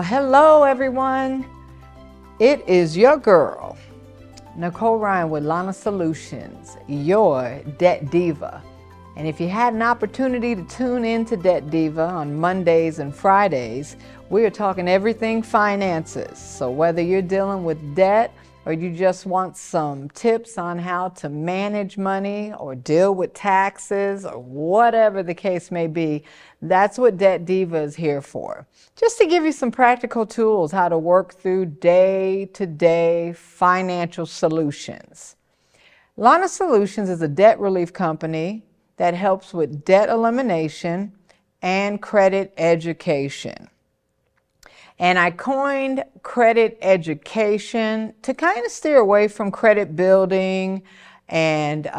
Well, hello everyone. It is your girl, Nicole Ryan with Lana Solutions, your Debt Diva. And if you had an opportunity to tune in to Debt Diva on Mondays and Fridays, we are talking everything finances. So whether you're dealing with debt or you just want some tips on how to manage money or deal with taxes or whatever the case may be, that's what Debt Diva is here for. Just to give you some practical tools how to work through day-to-day financial solutions. Lana Solutions is a debt relief company that helps with debt elimination and credit education. And I coined credit education to kind of steer away from credit building and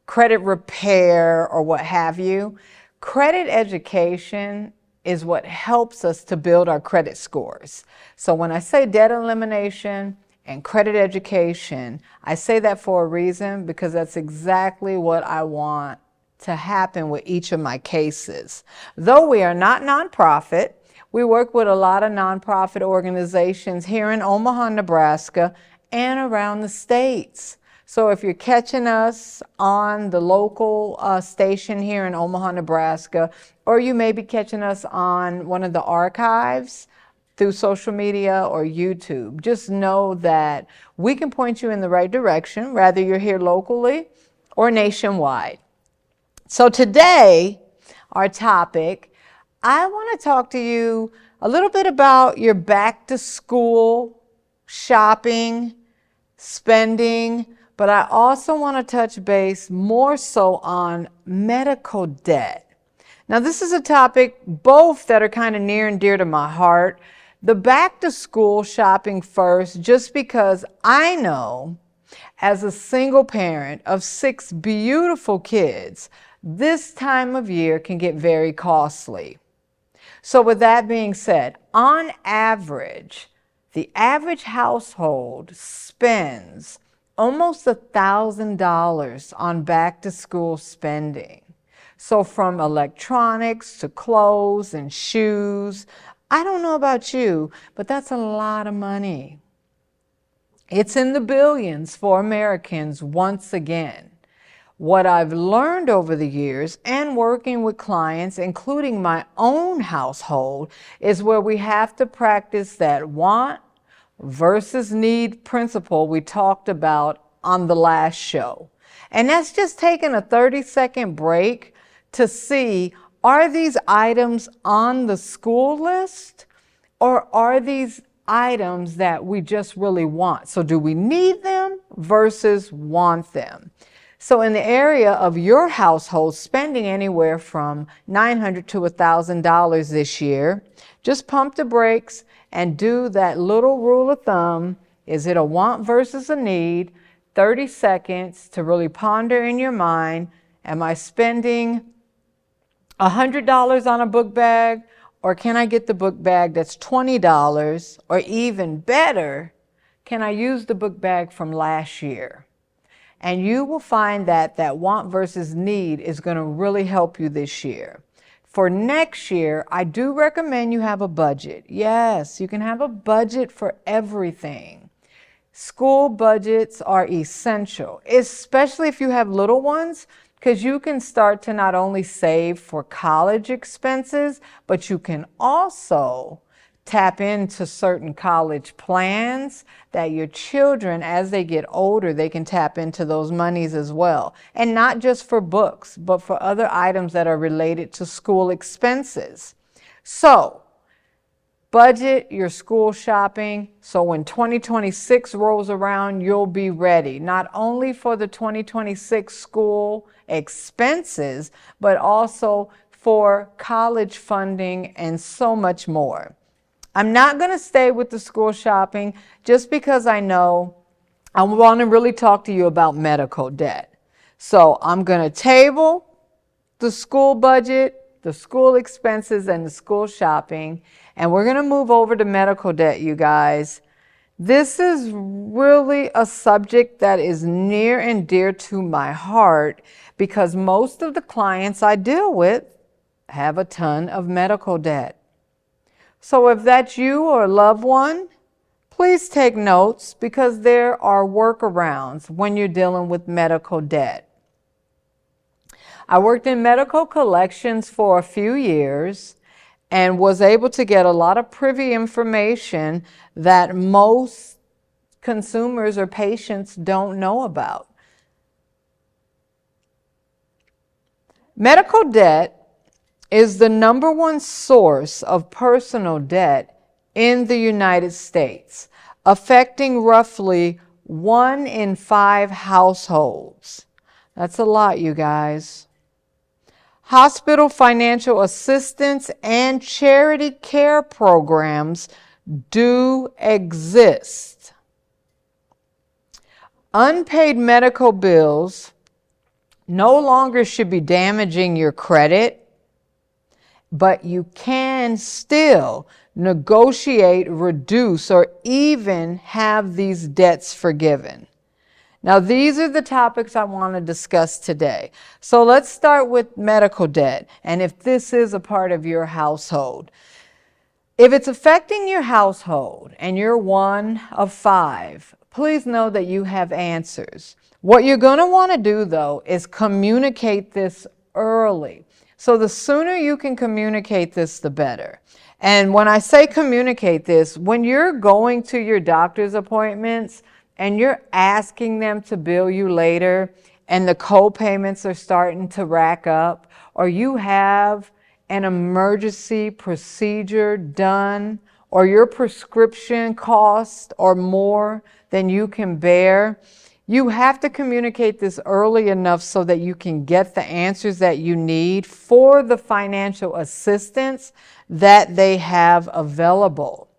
credit repair or what have you. Credit education is what helps us to build our credit scores. So when I say debt elimination and credit education, I say that for a reason, because that's exactly what I want to happen with each of my cases. Though we are not nonprofit, we work with a lot of nonprofit organizations here in Omaha, Nebraska, and around the states. So if you're catching us on the local station here in Omaha, Nebraska, or you may be catching us on one of the archives through social media or YouTube, just know that we can point you in the right direction, whether you're here locally or nationwide. So today, our topic, I want to talk to you a little bit about your back to school shopping, spending, but I also want to touch base more so on medical debt. Now, this is a topic both that are kind of near and dear to my heart. The back to school shopping first, just because I know as a single parent of 6 beautiful kids, this time of year can get very costly. So with that being said, on average, the average household spends almost $1,000 on back to school spending. So from electronics to clothes and shoes, I don't know about you, but that's a lot of money. It's in the billions for Americans once again. What I've learned over the years and working with clients, including my own household, is where we have to practice that want versus need principle we talked about on the last show. And that's just taking a 30-second break to see, are these items on the school list or are these items that we just really want? So do we need them versus want them? So in the area of your household spending anywhere from $900 to $1,000 this year, just pump the brakes and do that little rule of thumb. Is it a want versus a need? 30 seconds to really ponder in your mind, am I spending $100 on a book bag, or can I get the book bag that's $20? Or even better, can I use the book bag from last year? And you will find that that want versus need is going to really help you this year. For next year, I do recommend you have a budget. Yes, you can have a budget for everything. School budgets are essential, especially if you have little ones, because you can start to not only save for college expenses, but you can also tap into certain college plans that your children, as they get older, they can tap into those monies as well. And not just for books, but for other items that are related to school expenses. So, budget your school shopping so when 2026 rolls around, you'll be ready, not only for the 2026 school expenses, but also for college funding and so much more. I'm not going to stay with the school shopping just because I know I want to really talk to you about medical debt. So I'm going to table the school budget, the school expenses, and the school shopping, and we're going to move over to medical debt, you guys. This is really a subject that is near and dear to my heart because most of the clients I deal with have a ton of medical debt. So if that's you or a loved one, please take notes because there are workarounds when you're dealing with medical debt. I worked in medical collections for a few years and was able to get a lot of privy information that most consumers or patients don't know about. Medical debt is the #1 source of personal debt in the United States, affecting roughly 1 in 5 households. That's a lot, you guys. Hospital financial assistance and charity care programs do exist. Unpaid medical bills no longer should be damaging your credit, but you can still negotiate, reduce, or even have these debts forgiven. Now, these are the topics I want to discuss today. So let's start with medical debt, and if this is a part of your household. If it's affecting your household and you're one of 5, please know that you have answers. What you're going to want to do, though, is communicate this early. So the sooner you can communicate this, the better. And when I say communicate this, when you're going to your doctor's appointments and you're asking them to bill you later and the co-payments are starting to rack up, or you have an emergency procedure done, or your prescription costs are more than you can bear, you have to communicate this early enough so that you can get the answers that you need for the financial assistance that they have available.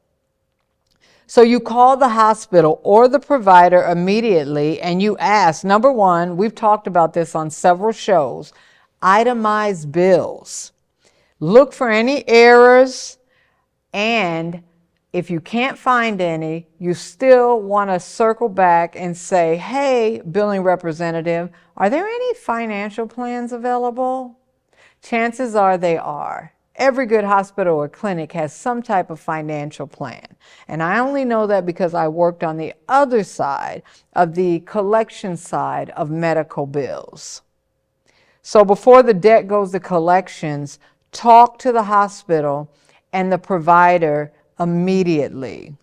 So you call the hospital or the provider immediately and you ask, #1, we've talked about this on several shows, itemize bills. Look for any errors, and if you can't find any, you still want to circle back and say, hey, billing representative, are there any financial plans available? Chances are they are. Every good hospital or clinic has some type of financial plan. And I only know that because I worked on the other side of the collection side of medical bills. So before the debt goes to collections, talk to the hospital and the provider immediately.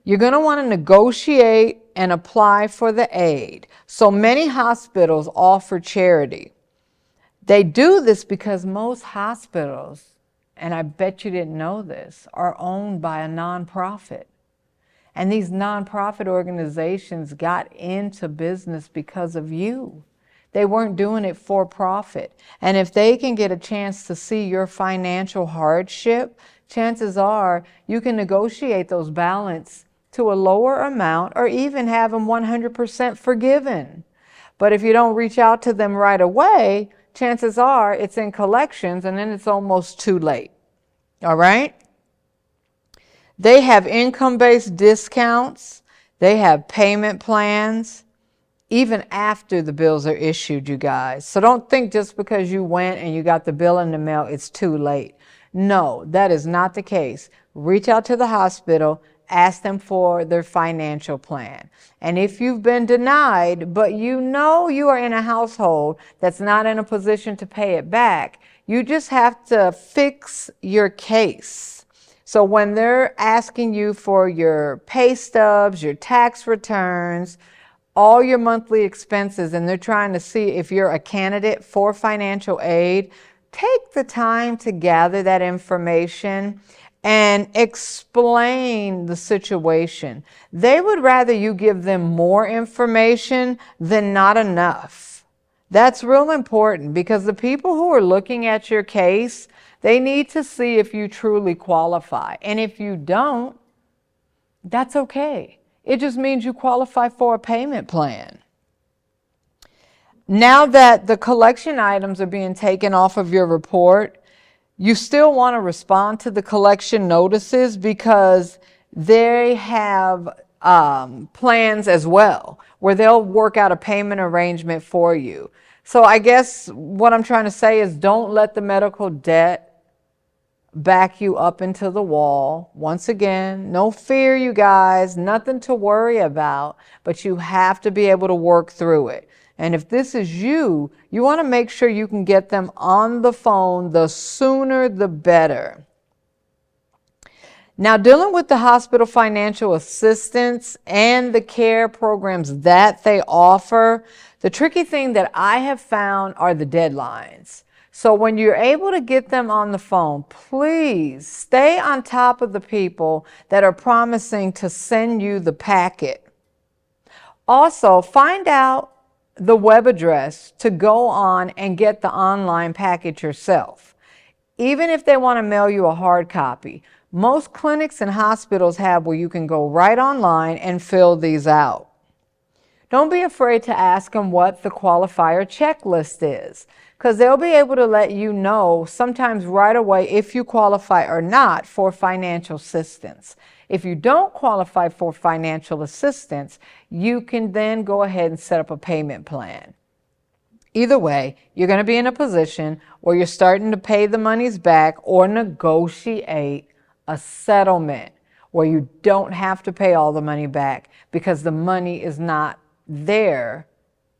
You're going to want to negotiate and apply for the aid. So many hospitals offer charity. They do this because most hospitals, and I bet you didn't know this, are owned by a nonprofit. And these nonprofit organizations got into business because of you. They weren't doing it for profit. And if they can get a chance to see your financial hardship, chances are you can negotiate those balance to a lower amount or even have them 100% forgiven. But if you don't reach out to them right away, chances are it's in collections and then it's almost too late. All right? They have income-based discounts. They have payment plans, even after the bills are issued, you guys. So don't think just because you went and you got the bill in the mail, it's too late. No, that is not the case. Reach out to the hospital, ask them for their financial plan. And if you've been denied, but you know you are in a household that's not in a position to pay it back, you just have to fix your case. So when they're asking you for your pay stubs, your tax returns, all your monthly expenses, and they're trying to see if you're a candidate for financial aid, take the time to gather that information and explain the situation. They would rather you give them more information than not enough. That's real important because the people who are looking at your case, they need to see if you truly qualify. And if you don't, that's okay. It just means you qualify for a payment plan. Now that the collection items are being taken off of your report, you still want to respond to the collection notices because they have plans as well where they'll work out a payment arrangement for you. So I guess what I'm trying to say is don't let the medical debt back you up into the wall. Once again, no fear, you guys, nothing to worry about, but you have to be able to work through it. And if this is you, you want to make sure you can get them on the phone. The sooner, the better. Now, dealing with the hospital financial assistance and the care programs that they offer, the tricky thing that I have found are the deadlines. So when you're able to get them on the phone, please stay on top of the people that are promising to send you the packet. Also, find out the web address to go on and get the online packet yourself. Even if they want to mail you a hard copy, most clinics and hospitals have where you can go right online and fill these out. Don't be afraid to ask them what the qualifier checklist is, because they'll be able to let you know sometimes right away if you qualify or not for financial assistance. If you don't qualify for financial assistance, you can then go ahead and set up a payment plan. Either way, you're going to be in a position where you're starting to pay the monies back or negotiate a settlement where you don't have to pay all the money back because the money is not there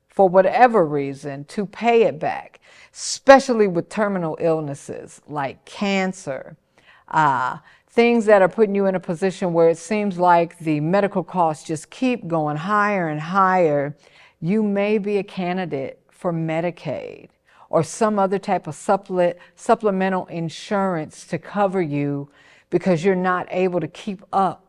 for whatever reason to pay it back, especially with terminal illnesses like cancer, things that are putting you in a position where it seems like the medical costs just keep going higher and higher. You may be a candidate for Medicaid or some other type of supplemental insurance to cover you because you're not able to keep up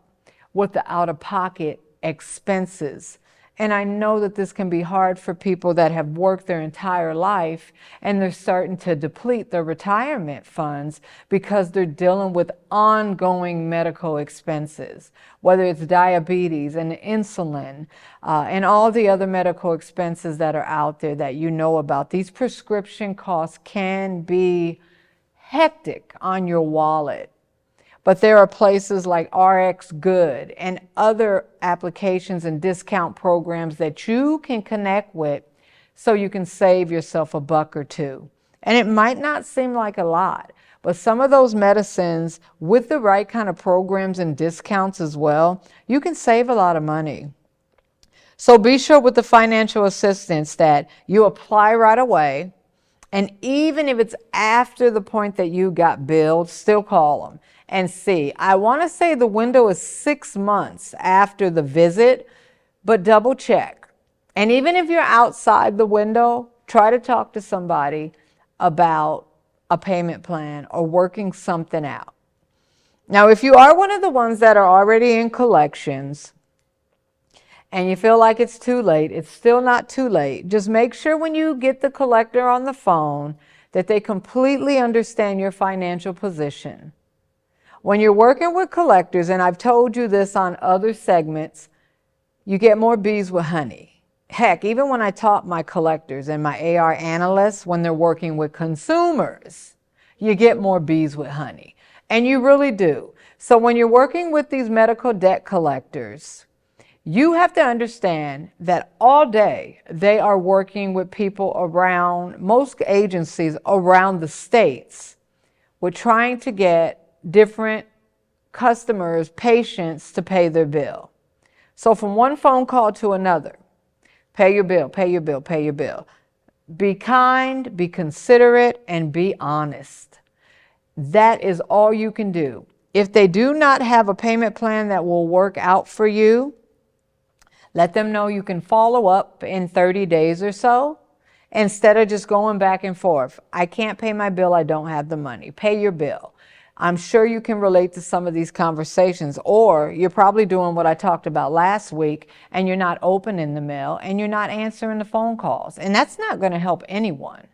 with the out-of-pocket expenses. And I know that this can be hard for people that have worked their entire life and they're starting to deplete their retirement funds because they're dealing with ongoing medical expenses, whether it's diabetes and insulin and all the other medical expenses that are out there that you know about. These prescription costs can be hectic on your wallet. But there are places like RX Good and other applications and discount programs that you can connect with so you can save yourself $1 or $2. And it might not seem like a lot, but some of those medicines with the right kind of programs and discounts as well, you can save a lot of money. So be sure with the financial assistance that you apply right away. And even if it's after the point that you got billed, still call them and see. I want to say the window is 6 months after the visit, but double check. And even if you're outside the window, try to talk to somebody about a payment plan or working something out. Now, if you are one of the ones that are already in collections and you feel like it's too late, it's still not too late. Just make sure when you get the collector on the phone that they completely understand your financial position. When you're working with collectors, and I've told you this on other segments, you get more bees with honey. Heck, even when I taught my collectors and my AR analysts when they're working with consumers, you get more bees with honey. And you really do. So when you're working with these medical debt collectors, you have to understand that all day they are working with people around, most agencies around the states, with trying to get different customers, patients to pay their bill. So from one phone call to another, pay your bill, pay your bill, pay your bill. Be kind, be considerate, and be honest. That is all you can do. If they do not have a payment plan that will work out for you, let them know you can follow up in 30 days or so instead of just going back and forth. I can't pay my bill, I don't have the money. Pay your bill. I'm sure you can relate to some of these conversations, or you're probably doing what I talked about last week and you're not opening the mail and you're not answering the phone calls. And that's not going to help anyone.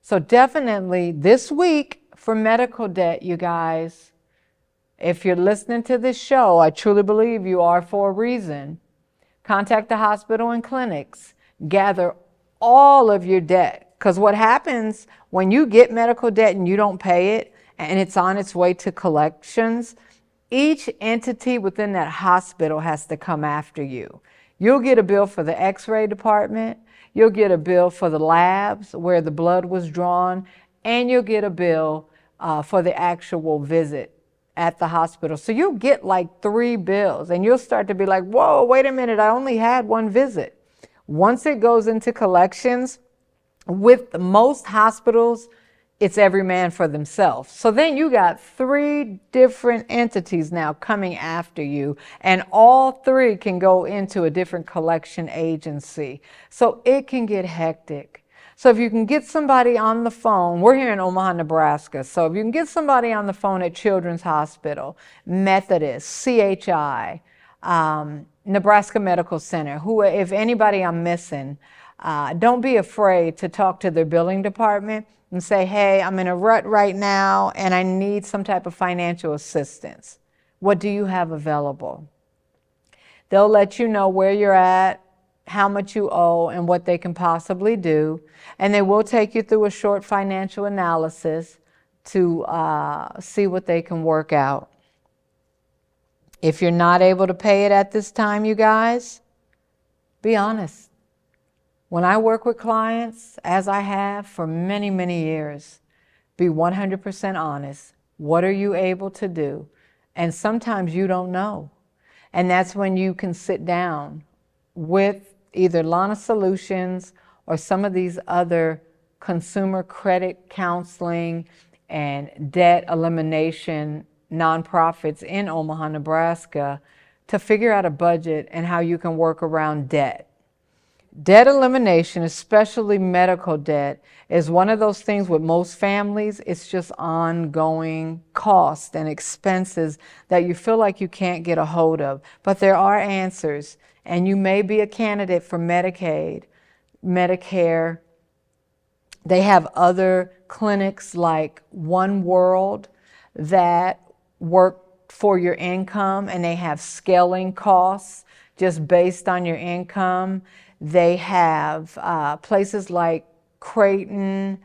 So definitely this week for medical debt, you guys, if you're listening to this show, I truly believe you are for a reason. Contact the hospital and clinics. Gather all of your debt. Because what happens when you get medical debt and you don't pay it, and it's on its way to collections, each entity within that hospital has to come after you. You'll get a bill for the x-ray department, you'll get a bill for the labs where the blood was drawn, and you'll get a bill for the actual visit at the hospital. So you'll get like 3 bills and you'll start to be like, whoa, wait a minute, I only had 1 visit. Once it goes into collections, with most hospitals, it's every man for themselves. So then you got 3 different entities now coming after you, and all 3 can go into a different collection agency. So it can get hectic. So if you can get somebody on the phone, we're here in Omaha, Nebraska. So if you can get somebody on the phone at Children's Hospital, Methodist, CHI, Nebraska Medical Center, who, if anybody I'm missing, don't be afraid to talk to their billing department and say, hey, I'm in a rut right now and I need some type of financial assistance. What do you have available? They'll let you know where you're at, how much you owe, and what they can possibly do. And they will take you through a short financial analysis to see what they can work out. If you're not able to pay it at this time, you guys, be honest. When I work with clients, as I have for many, many years, be 100% honest. What are you able to do? And sometimes you don't know. And that's when you can sit down with either Lana Solutions or some of these other consumer credit counseling and debt elimination nonprofits in Omaha, Nebraska, to figure out a budget and how you can work around debt. Debt elimination, especially medical debt, is one of those things with most families. It's just ongoing costs and expenses that you feel like you can't get a hold of. But there are answers, and you may be a candidate for Medicaid, Medicare. They have other clinics like One World that work for your income, and they have scaling costs just based on your income. They have places like Creighton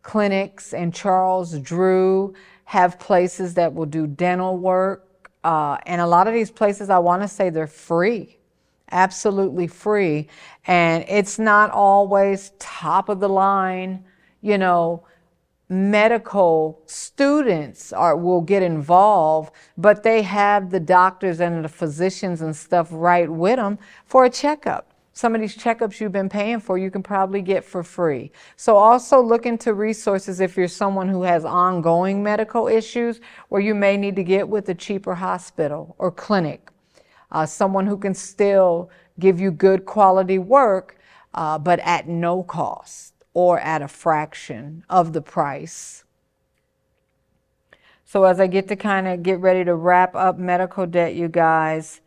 Clinics and Charles Drew have places that will do dental work. And a lot of these places, I want to say they're free, absolutely free. And it's not always top of the line, you know, medical students will get involved, but they have the doctors and the physicians and stuff right with them for a checkup. Some of these checkups you've been paying for, you can probably get for free. So also look into resources if you're someone who has ongoing medical issues where you may need to get with a cheaper hospital or clinic. Someone who can still give you good quality work, but at no cost or at a fraction of the price. So as I get ready to wrap up medical debt, you guys,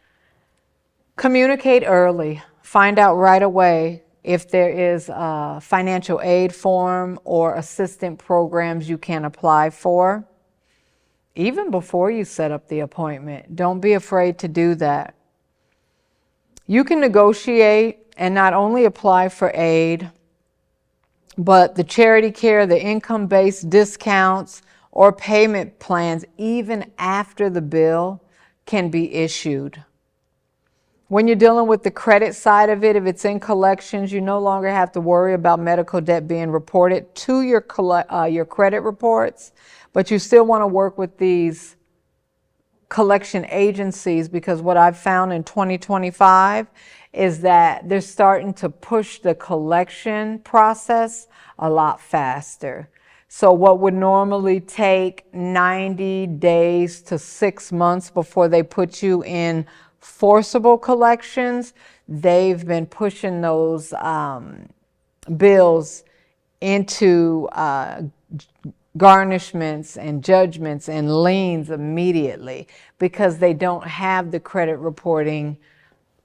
communicate early. Find out right away if there is a financial aid form or assistance programs you can apply for. Even before you set up the appointment, don't be afraid to do that. You can negotiate and not only apply for aid, but the charity care, the income-based discounts or payment plans, even after the bill, can be issued. When you're dealing with the credit side of it, if it's in collections, you no longer have to worry about medical debt being reported to your credit reports, but you still want to work with these collection agencies, because what I've found in 2025 is that they're starting to push the collection process a lot faster. So what would normally take 90 days to 6 months before they put you in forcible collections, they've been pushing those bills into garnishments and judgments and liens immediately, because they don't have the credit reporting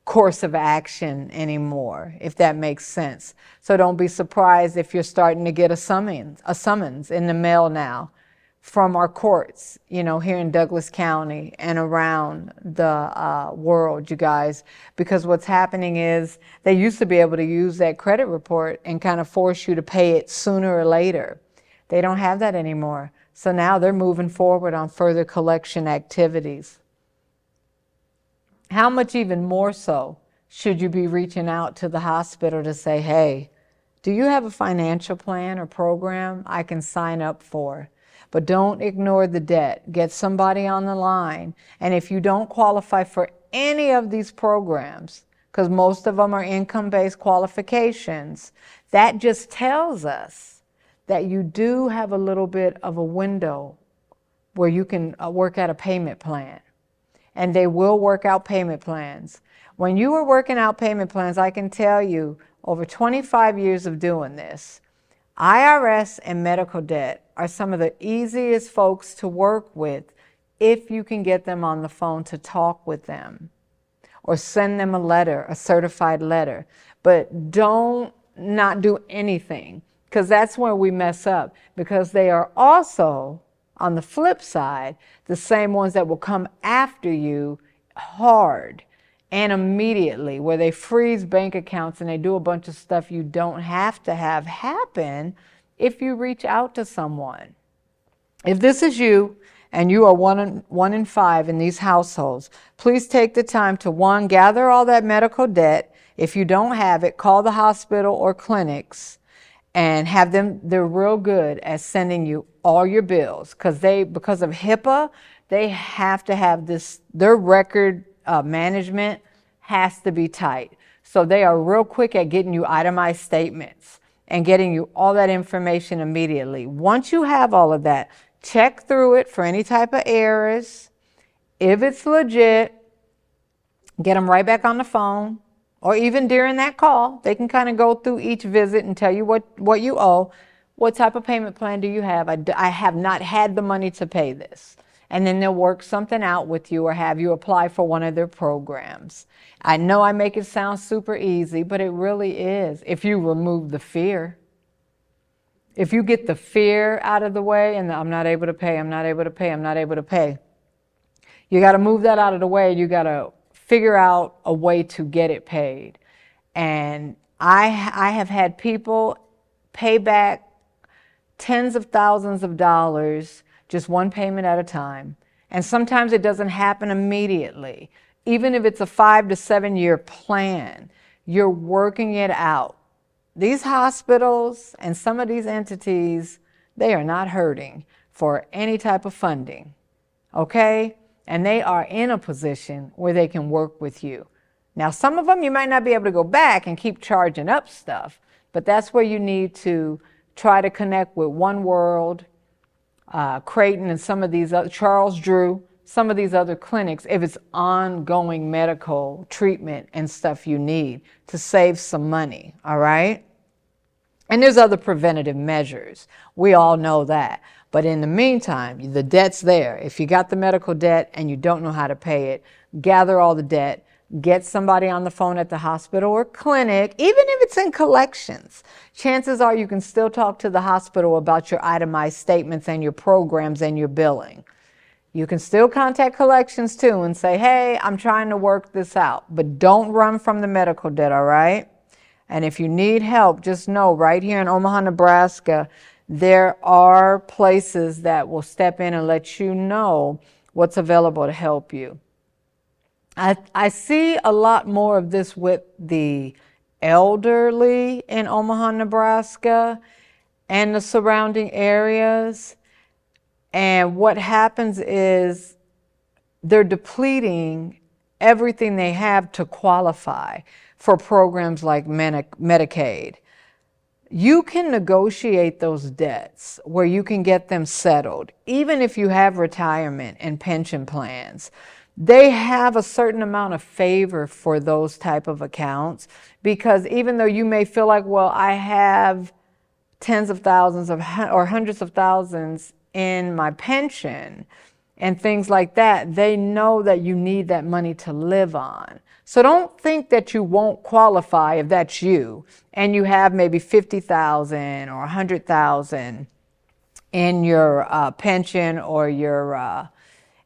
course of action anymore, if that makes sense. So don't be surprised if you're starting to get a summons in the mail now from our courts, you know, here in Douglas County and around the world, you guys, because what's happening is they used to be able to use that credit report and kind of force you to pay it sooner or later. They don't have that anymore. So now they're moving forward on further collection activities. How much even more so should you be reaching out to the hospital to say, hey, do you have a financial plan or program I can sign up for? but don't ignore the debt. Get somebody on the line. And if you don't qualify for any of these programs, because most of them are income-based qualifications, that just tells us that you do have a little bit of a window where you can work out a payment plan. And they will work out payment plans. When you are working out payment plans, I can tell you, over 25 years of doing this, IRS and medical debt are some of the easiest folks to work with if you can get them on the phone to talk with them or send them a letter, a certified letter. But don't not do anything, because that's where we mess up, because they are also, on the flip side, the same ones that will come after you hard and immediately, where they freeze bank accounts and they do a bunch of stuff you don't have to have happen if you reach out to someone. If this is you and you are one in five in these households, please take the time to, one, gather all that medical debt. If you don't have it, call the hospital or clinics and have them, they're real good at sending you all your bills, because of HIPAA, they have to have this, their record management has to be tight. So they are real quick at getting you itemized statements and getting you all that information immediately. Once you have all of that, check through it for any type of errors. If it's legit, get them right back on the phone, or even during that call. They can kind of go through each visit and tell you what you owe. What type of payment plan do you have? I have not had the money to pay this. And then they'll work something out with you or have you apply for one of their programs. I know I make it sound super easy, but it really is. If you remove the fear, if you get the fear out of the way and I'm not able to pay, I'm not able to pay, I'm not able to pay, you got to move that out of the way. You got to figure out a way to get it paid. And I have had people pay back tens of thousands of dollars, just one payment at a time. And sometimes it doesn't happen immediately. Even if it's a 5 to 7 year plan, you're working it out. These hospitals and some of these entities, they are not hurting for any type of funding, okay? And they are in a position where they can work with you. Now, some of them you might not be able to go back and keep charging up stuff, but that's where you need to try to connect with One World, Creighton, and some of these other, Charles Drew, some of these other clinics, if it's ongoing medical treatment and stuff you need to save some money, all right? And there's other preventative measures. We all know that. But in the meantime, the debt's there. If you got the medical debt and you don't know how to pay it, gather all the debt, get somebody on the phone at the hospital or clinic, even if it's in collections. Chances are you can still talk to the hospital about your itemized statements and your programs and your billing. You can still contact collections too and say, hey, I'm trying to work this out, but don't run from the medical debt, all right? And if you need help, just know right here in Omaha, Nebraska, there are places that will step in and let you know what's available to help you. I see a lot more of this with the elderly in Omaha, Nebraska and the surrounding areas. And what happens is they're depleting everything they have to qualify for programs like Medicaid. You can negotiate those debts where you can get them settled, even if you have retirement and pension plans. They have a certain amount of favor for those type of accounts, because even though you may feel like, well, I have tens of thousands or hundreds of thousands in my pension and things like that, they know that you need that money to live on. So don't think that you won't qualify if that's you and you have maybe 50,000 or 100,000 in your pension or your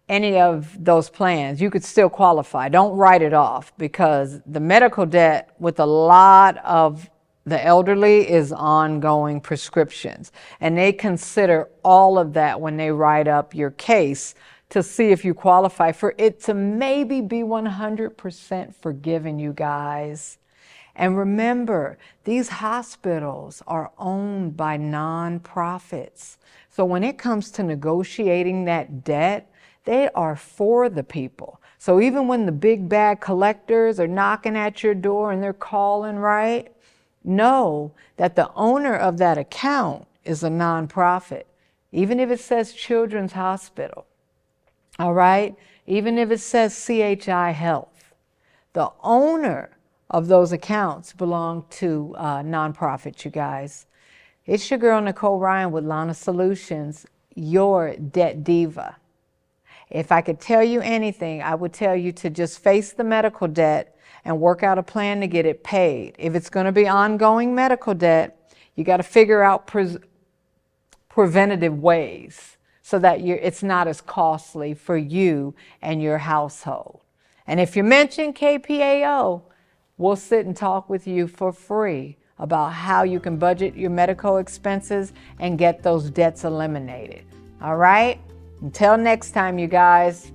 any of those plans. You could still qualify. Don't write it off, because the medical debt with a lot of the elderly is ongoing prescriptions, and they consider all of that when they write up your case to see if you qualify for it to maybe be 100% forgiven, you guys. And remember, these hospitals are owned by nonprofits. So when it comes to negotiating that debt, they are for the people. So even when the big bad collectors are knocking at your door and they're calling, right? Know that the owner of that account is a nonprofit. Even if it says Children's Hospital, all right? Even if it says CHI Health, the owner of those accounts belong to nonprofits, you guys. It's your girl, Nicole Ryan with Lana Solutions, your debt diva. If I could tell you anything, I would tell you to just face the medical debt and work out a plan to get it paid. If it's going to be ongoing medical debt, you got to figure out preventative ways so that it's not as costly for you and your household. And if you mention KPAO, we'll sit and talk with you for free about how you can budget your medical expenses and get those debts eliminated. All right? Until next time, you guys.